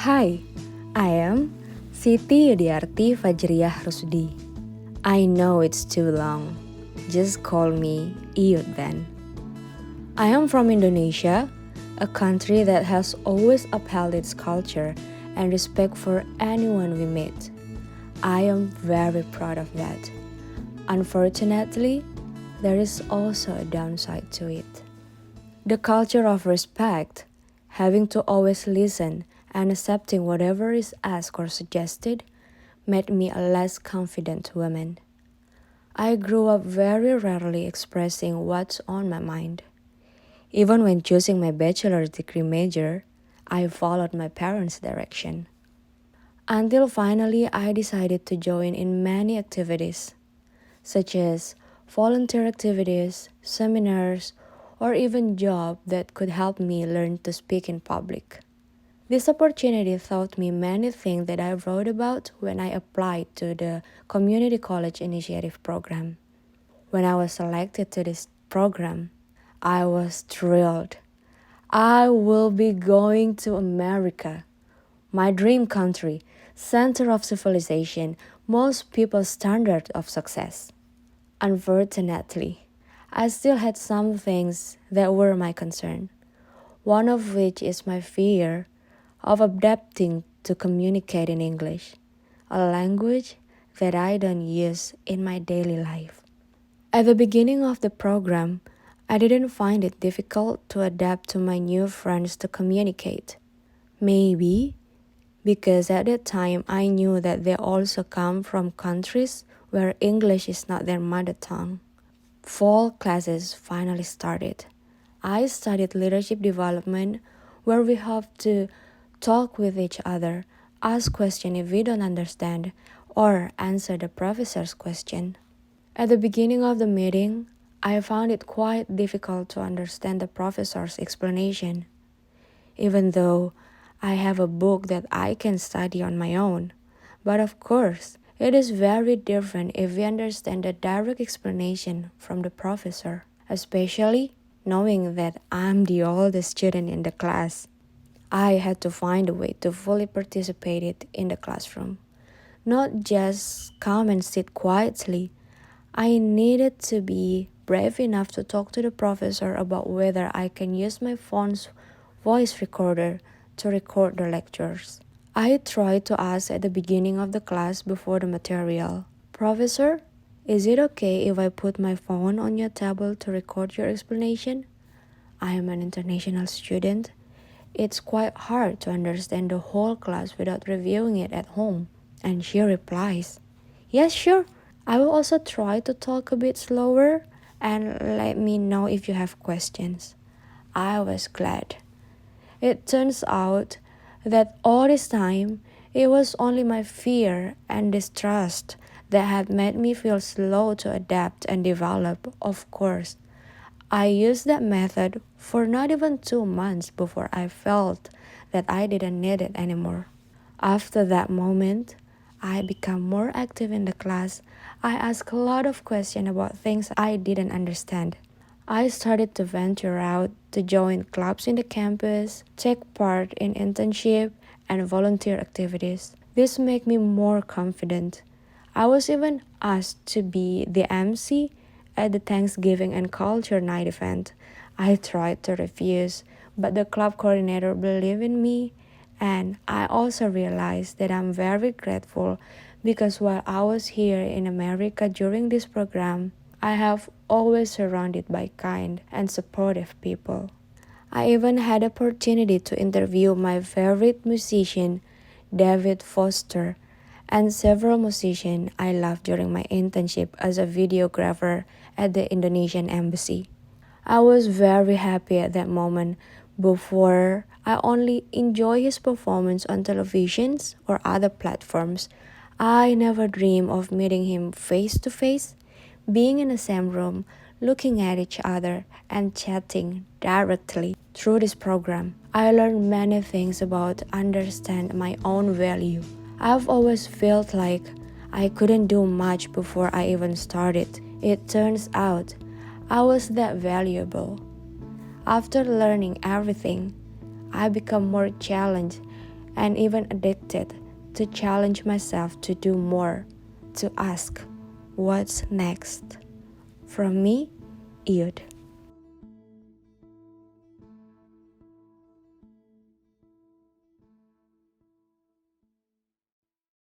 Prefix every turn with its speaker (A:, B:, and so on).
A: Hi, I am Siti Yudiarti Fajriyah Rusdi. I know it's too long. Just call me Iyud then. I am from Indonesia, a country that has always upheld its culture and respect for anyone we meet. I am very proud of that. Unfortunately, there is also a downside to it. The culture of respect, having to always listen and accepting whatever is asked or suggested, made me a less confident woman. I grew up very rarely expressing what's on my mind. Even when choosing my bachelor's degree major, I followed my parents' direction. Until finally I decided to join in many activities, such as volunteer activities, seminars, or even jobs that could help me learn to speak in public. This opportunity taught me many things that I wrote about when I applied to the Community College Initiative program. When I was selected to this program, I was thrilled. I will be going to America, my dream country, center of civilization, most people's standard of success. Unfortunately, I still had some things that were my concern, one of which is my fear of adapting to communicate in English, a language that I don't use in my daily life. At the beginning of the program, I didn't find it difficult to adapt to my new friends to communicate. Maybe because at that time I knew that they also come from countries where English is not their mother tongue. Fall classes finally started. I studied leadership development, where we have to talk with each other, ask questions if we don't understand, or answer the professor's question. At the beginning of the meeting, I found it quite difficult to understand the professor's explanation, even though I have a book that I can study on my own. But of course, it is very different if we understand the direct explanation from the professor, especially knowing that I'm the oldest student in the class. I had to find a way to fully participate in the classroom, not just come and sit quietly. I needed to be brave enough to talk to the professor about whether I can use my phone's voice recorder to record the lectures. I tried to ask at the beginning of the class before the material, "Professor, is it okay if I put my phone on your table to record your explanation? I am an international student. It's quite hard to understand the whole class without reviewing it at home." And she replies, "Yes, sure. I will also try to talk a bit slower and let me know if you have questions." I was glad. It turns out that all this time, it was only my fear and distrust that had made me feel slow to adapt and develop. Of course, I used that method for not even 2 months before I felt that I didn't need it anymore. After that moment, I became more active in the class. I asked a lot of questions about things I didn't understand. I started to venture out to join clubs in the campus, take part in internship and volunteer activities. This made me more confident. I was even asked to be the MC at the Thanksgiving and Culture Night event. I tried to refuse, but the club coordinator believed in me, and I also realized that I'm very grateful because while I was here in America during this program, I have always surrounded by kind and supportive people. I even had opportunity to interview my favorite musician, David Foster, and several musicians I loved during my internship as a videographer at the Indonesian embassy. I was very happy at that moment. Before, I only enjoy his performance on televisions or other platforms. I never dreamed of meeting him face to face, being in the same room, looking at each other, and chatting directly through this program. I learned many things about understand my own value. I've always felt like I couldn't do much before I even started. It turns out I was that valuable. After learning everything, I become more challenged and even addicted to challenge myself to do more, to ask, what's next? From me, Iyud.